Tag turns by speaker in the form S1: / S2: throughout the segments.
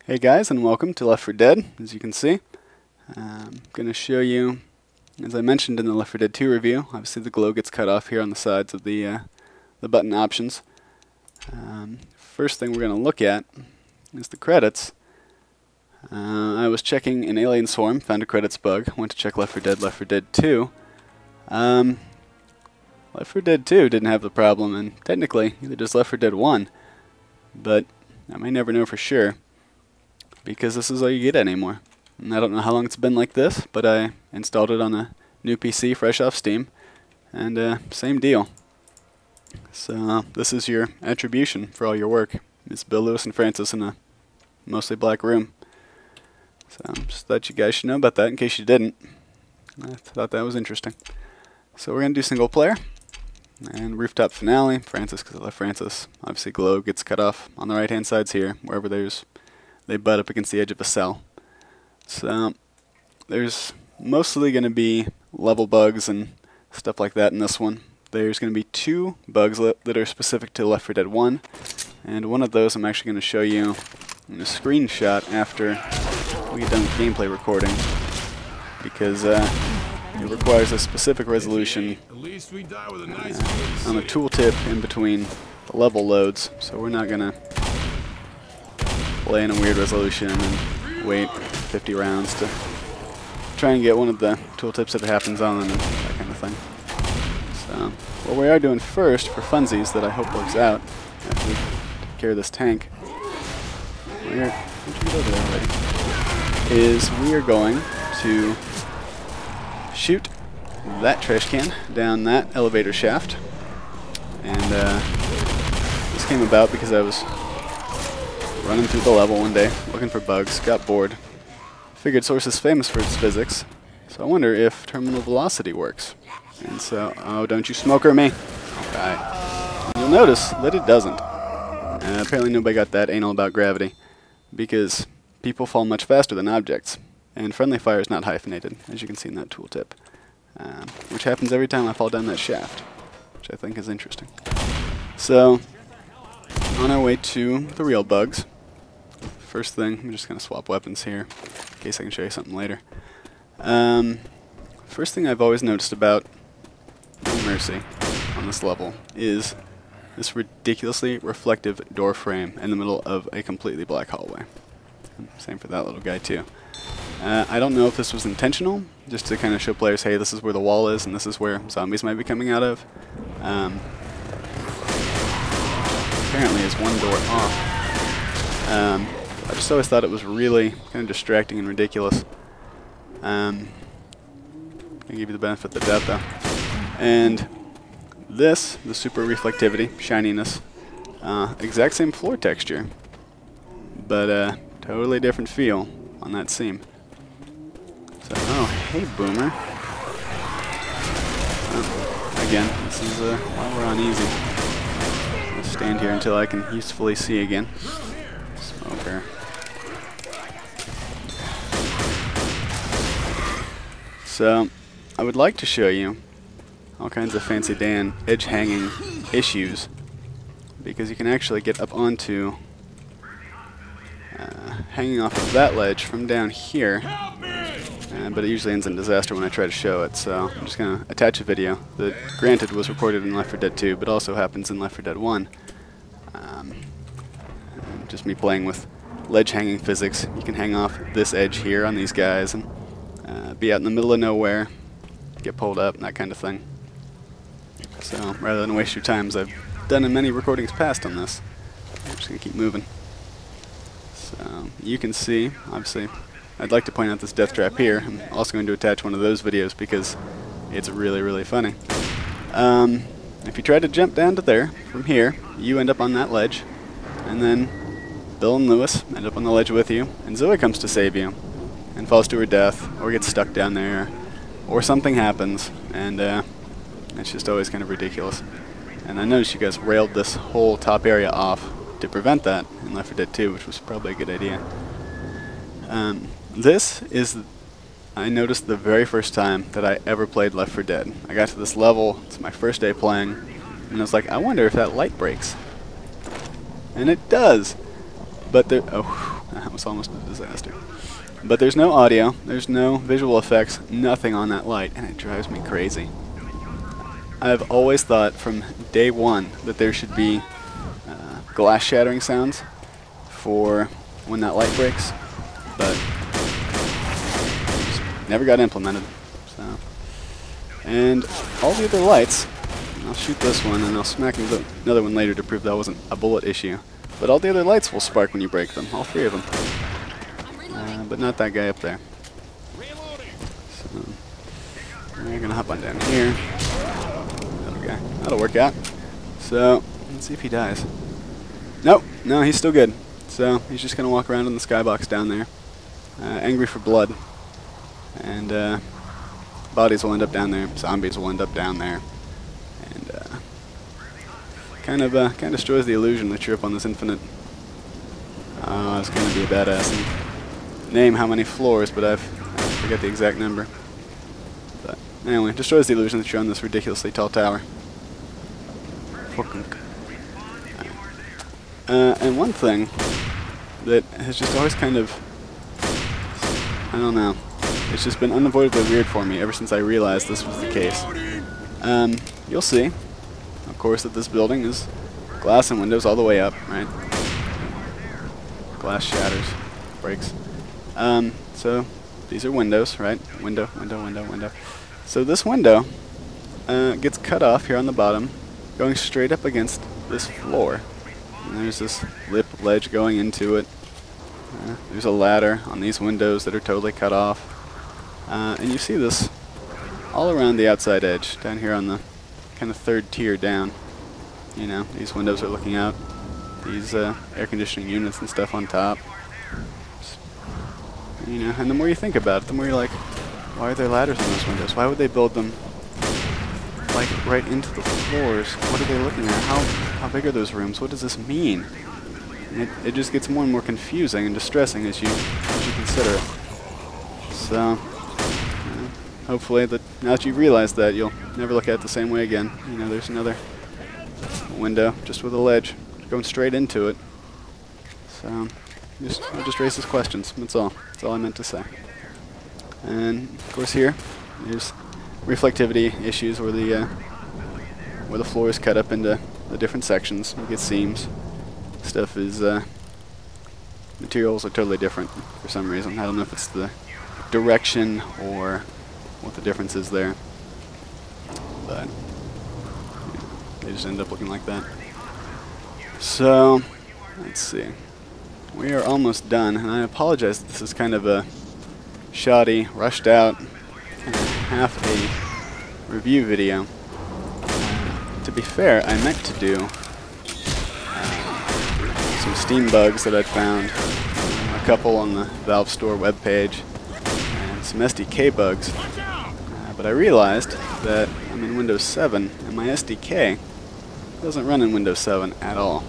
S1: Hey guys, and welcome to Left 4 Dead. As you can see, I'm going to show you, as I mentioned in the Left 4 Dead 2 review, obviously the glow gets cut off here on the sides of the button options. First thing we're going to look at is the credits. I was checking in Alien Swarm, found a credits bug, went to check Left 4 Dead, Left 4 Dead 2. Left 4 Dead 2 didn't have the problem, and technically neither does Left 4 Dead 1, but I may never know for sure, because this is all you get anymore. And I don't know how long it's been like this, but I installed it on a new PC fresh off Steam, and same deal. So this is your attribution for all your work. It's Bill, Lewis, and Francis in a mostly black room. So just thought you guys should know about that in case you didn't. I thought that was interesting. So we're going to do single player, and rooftop finale, Francis, because I love Francis. Obviously glow gets cut off on the right hand sides here, wherever they butt up against the edge of a cell. So there's mostly going to be level bugs and stuff like that in this one. There's going to be two bugs that are specific to Left 4 Dead 1, and one of those I'm actually going to show you in a screenshot after we get done with gameplay recording, because it requires a specific resolution on the tooltip in between the level loads, so we're not going to play in a weird resolution and wait 50 rounds to try and get one of the tooltips that it happens on and that kind of thing. So what we are doing first, for funsies, that I hope works out after we take care of this tank, is we are going to shoot that trash can down that elevator shaft. And this came about because I was running through the level one day, looking for bugs, got bored. Figured Source is famous for its physics, so I wonder if terminal velocity works. And so, oh, don't you smoker me. Okay. You'll notice that it doesn't. Apparently nobody got that anal about gravity, because people fall much faster than objects, and friendly fire is not hyphenated, as you can see in that tooltip, which happens every time I fall down that shaft, which I think is interesting. So, on our way to the real bugs, first thing, I'm just going to swap weapons here, in case I can show you something later. First thing I've always noticed about No Mercy on this level is this ridiculously reflective door frame in the middle of a completely black hallway. Same for that little guy too. I don't know if this was intentional, just to kind of show players, hey, this is where the wall is and this is where zombies might be coming out of. Apparently is one door off. I just always thought it was really kind of distracting and ridiculous. I'll give you the benefit of the doubt though. And this, the super reflectivity, shininess, exact same floor texture, but totally different feel on that seam. So, oh, hey Boomer. Again, this is while we're on easy. I'll stand here until I can usefully see again. Smoker. So, I would like to show you all kinds of fancy Dan edge hanging issues, because you can actually get up onto hanging off of that ledge from down here, but it usually ends in disaster when I try to show it, so I'm just going to attach a video that, granted, was recorded in Left 4 Dead 2, but also happens in Left 4 Dead 1. Just me playing with ledge hanging physics. You can hang off this edge here on these guys and be out in the middle of nowhere, get pulled up, and that kind of thing. So rather than waste your time, as I've done in many recordings past on this, I'm just going to keep moving. So you can see, obviously, I'd like to point out this death trap here. I'm also going to attach one of those videos because it's really, really funny. If you try to jump down to there from here, you end up on that ledge, and then Bill and Lewis end up on the ledge with you, and Zoe comes to save you and falls to her death, or gets stuck down there, or something happens, and it's just always kind of ridiculous. And I noticed you guys railed this whole top area off to prevent that in Left 4 Dead 2, which was probably a good idea. This is, I noticed the very first time that I ever played Left 4 Dead. I got to this level, it's my first day playing, and I was like, I wonder if that light breaks. And it does. But there, oh, That was almost a disaster. But there's no audio, there's no visual effects, nothing on that light, and it drives me crazy. I've always thought from day one that there should be glass shattering sounds for when that light breaks, but never got implemented. So, and all the other lights, I'll shoot this one and I'll smack another one later to prove that wasn't a bullet issue. But all the other lights will spark when you break them, all three of them. But not that guy up there. So, we're gonna hop on down here. Okay, that'll work out. So, let's see if he dies. Nope, no, he's still good. So, he's just gonna walk around in the skybox down there. Angry for blood. And, bodies will end up down there. Zombies will end up down there. And, kind of destroys the illusion that you're up on this infinite... Oh, it's gonna be a badass name how many floors, but I forget the exact number. But anyway, destroys the illusion that you're on this ridiculously tall tower. And one thing that has just always kind of, I don't know, it's just been unavoidably weird for me ever since I realized this was the case. You'll see, of course, that this building is glass and windows all the way up, right? Glass shatters, breaks. So these are windows, right? Window, window, window, window. So this window gets cut off here on the bottom, going straight up against this floor. And there's this lip ledge going into it. There's a ladder on these windows that are totally cut off. And you see this all around the outside edge, down here on the kind of third tier down. You know, these windows are looking out. These air conditioning units and stuff on top. You know, and the more you think about it, the more you're like, why are there ladders on those windows? Why would they build them like right into the floors? What are they looking at? How big are those rooms? What does this mean? And it just gets more and more confusing and distressing as you consider it. So, hopefully that now that you've realized that, you'll never look at it the same way again. You know, there's another window just with a ledge going straight into it. So, I'll just raise these questions. That's all. That's all I meant to say. And of course here, there's reflectivity issues where the floor is cut up into the different sections. You get seams. Stuff is materials are totally different for some reason. I don't know if it's the direction or what the difference is there, but they just end up looking like that. So let's see. We are almost done, and I apologize that this is kind of a shoddy, rushed out, kind of half a review video. To be fair, I meant to do some Steam bugs that I'd found, a couple on the Valve Store webpage, and some SDK bugs. But I realized that I'm in Windows 7, and my SDK doesn't run in Windows 7 at all.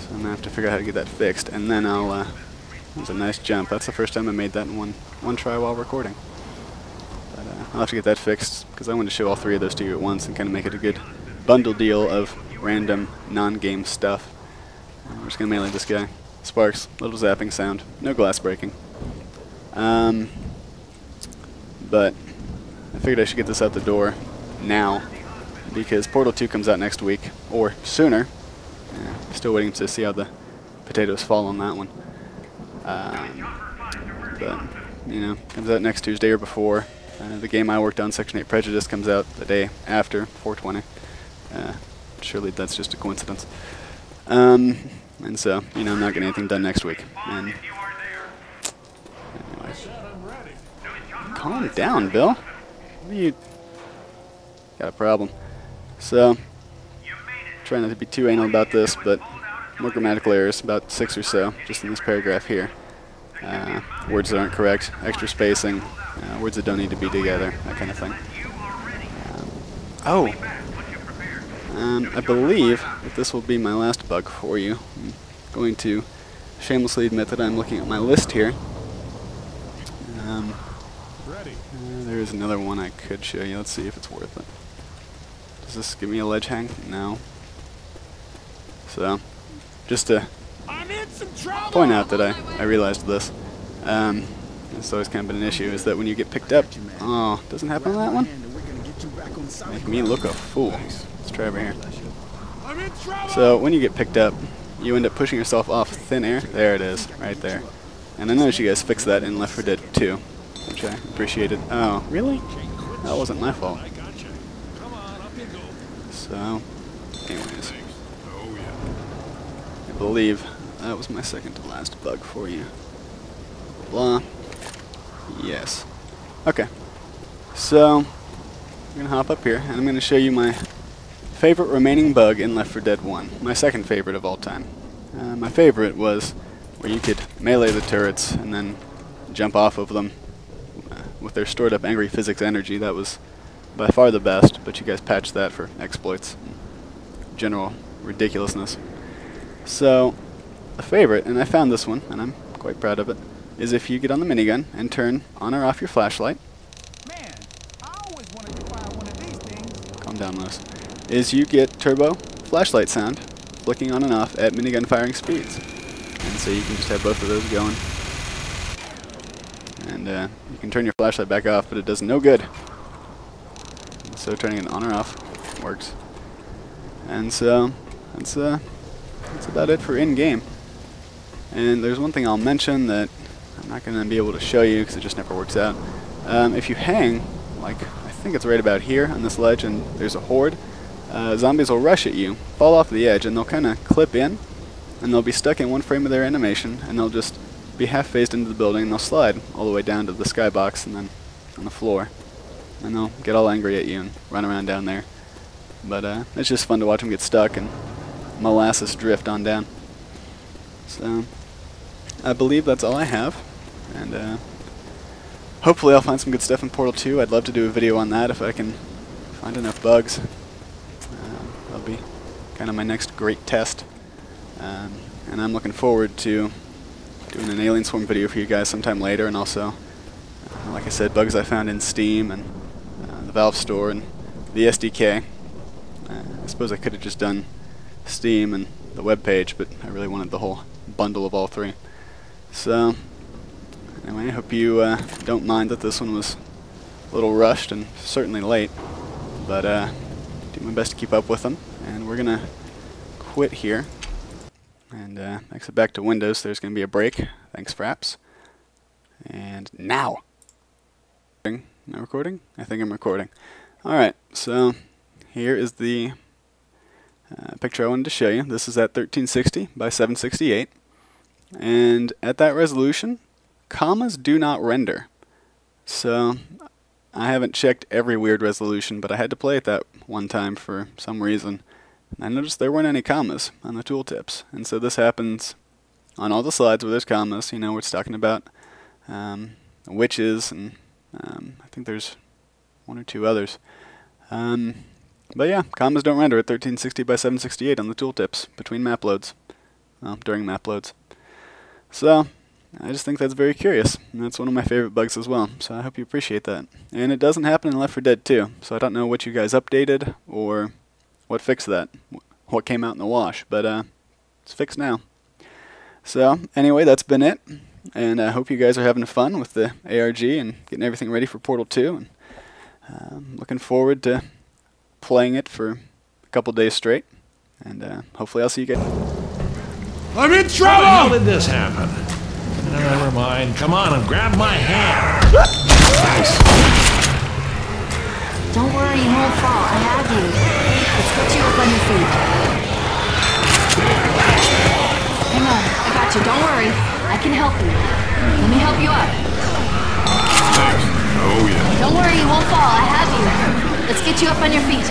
S1: I'm going to have to figure out how to get that fixed, and then I'll, that was a nice jump. That's the first time I made that in one try while recording. But I'll have to get that fixed, because I wanted to show all three of those to you at once and kind of make it a good bundle deal of random, non-game stuff. We're just going to melee this guy. Sparks, little zapping sound, no glass breaking. But I figured I should get this out the door now, because Portal 2 comes out next week, or sooner. Still waiting to see how the potatoes fall on that one. But, you know, comes out next Tuesday or before. The game I worked on, Section 8 Prejudice, comes out the day after, 4/20. Surely that's just a coincidence. And so, you know, I'm not getting anything done next week. And anyway. Calm down, Bill. What are you... Got a problem. So... Try not to be too anal about this, but more grammatical errors, about 6 or so, just in this paragraph here. Words that aren't correct, extra spacing, words that don't need to be together, that kind of thing. I believe that this will be my last bug for you. I'm going to shamelessly admit that I'm looking at my list here. There is another one I could show you. Let's see if it's worth it. Does this give me a ledge hang? No. So, just to point out that I realized this. It's always kind of been an issue, is that when you get picked up, oh, doesn't happen on that one? Make me look a fool. Let's try over here. So when you get picked up, you end up pushing yourself off thin air. There it is, right there. And I noticed you guys fixed that in Left 4 Dead 2, which I appreciated. Oh, really? That wasn't my fault. So, anyways, I believe that was my second to last bug for you. Blah. Yes. Okay. So, I'm going to hop up here, and I'm going to show you my favorite remaining bug in Left 4 Dead 1. My second favorite of all time. My favorite was where you could melee the turrets and then jump off of them with their stored up angry physics energy. That was by far the best, but you guys patched that for exploits and general ridiculousness. So, a favorite, and I found this one, and I'm quite proud of it, is if you get on the minigun and turn on or off your flashlight.
S2: Man, I always wanted to fire one of these things.
S1: Calm down, Lewis. Is you get turbo flashlight sound flicking on and off at minigun firing speeds. And so you can just have both of those going. And you can turn your flashlight back off, but it does no good. So turning it on or off works. And so that's about it for in-game. And there's one thing I'll mention that I'm not going to be able to show you because it just never works out. If you hang, like I think it's right about here on this ledge, and there's a horde, zombies will rush at you, fall off the edge, and they'll kind of clip in, and they'll be stuck in one frame of their animation, and they'll just be half phased into the building, and they'll slide all the way down to the skybox and then on the floor. And they'll get all angry at you and run around down there. But it's just fun to watch them get stuck and molasses drift on down. So I believe that's all I have, and hopefully I'll find some good stuff in Portal 2. I'd love to do a video on that if I can find enough bugs. That'll be kind of my next great test. And I'm looking forward to doing an Alien Swarm video for you guys sometime later, and also, like I said, bugs I found in Steam and the Valve store and the SDK. I suppose I could have just done Steam and the web page, but I really wanted the whole bundle of all three. So, anyway, I hope you don't mind that this one was a little rushed and certainly late, but do my best to keep up with them. And we're gonna quit here and exit back to Windows. There's gonna be a break. Thanks, Fraps. And now. Am I recording? I think I'm recording. Alright, so here is the picture I wanted to show you. This is at 1360 by 768. And at that resolution, commas do not render. So I haven't checked every weird resolution, but I had to play it that one time for some reason. And I noticed there weren't any commas on the tooltips. And so this happens on all the slides where there's commas. You know, we're talking about witches, and I think there's one or two others. But yeah, commas don't render at 1360 by 768 on the tooltips between map loads, during map loads. So I just think that's very curious, and that's one of my favorite bugs as well, so I hope you appreciate that. And it doesn't happen in Left 4 Dead 2, so I don't know what you guys updated or what fixed that, what came out in the wash, but it's fixed now. So anyway, that's been it, and I hope you guys are having fun with the ARG and getting everything ready for Portal 2, and looking forward to playing it for a couple days straight, and hopefully I'll see you guys.
S3: I'm in trouble!
S4: How did this happen? Never mind. Come on and grab my hand. Nice.
S5: Don't worry, you won't fall. I have you. Let's put you up on your feet. Hang on, I got you. Don't worry. I can help you. Let me help you up.
S3: Thanks. Oh, yeah.
S5: Don't worry, you won't fall. I have you. Let's get you up on your feet.